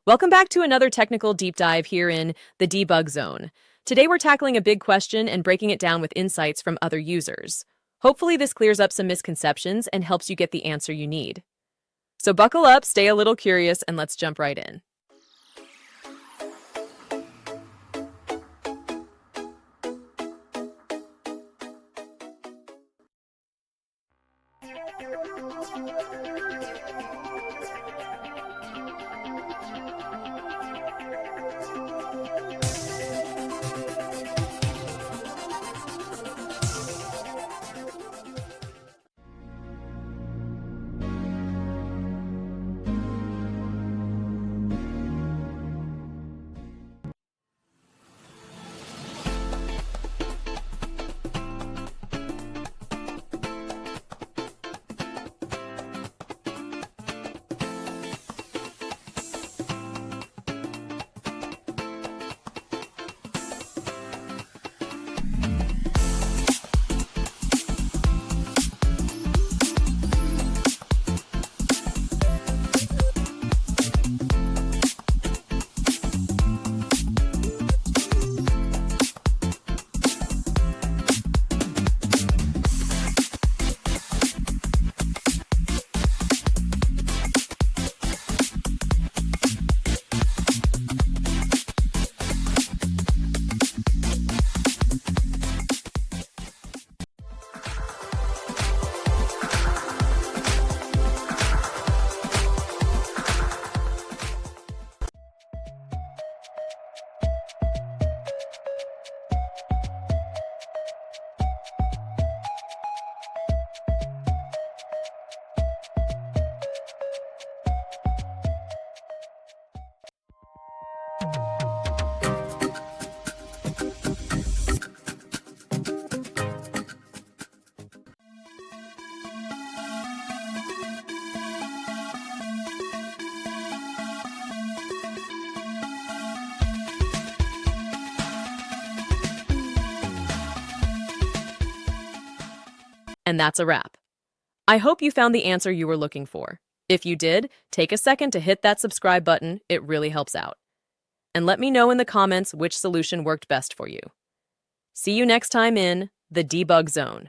Welcome back to another technical deep dive here in the debug zone. Today we're tackling a big question and breaking it down with insights from other users. Hopefully this clears up some misconceptions and helps you get the answer you need. So buckle up, stay a little curious, and let's jump right in. And that's a wrap. I hope you found the answer you were looking for. If you did, take a second to hit that subscribe button. It really helps out. And let me know in the comments which solution worked best for you. See you next time in the debug zone.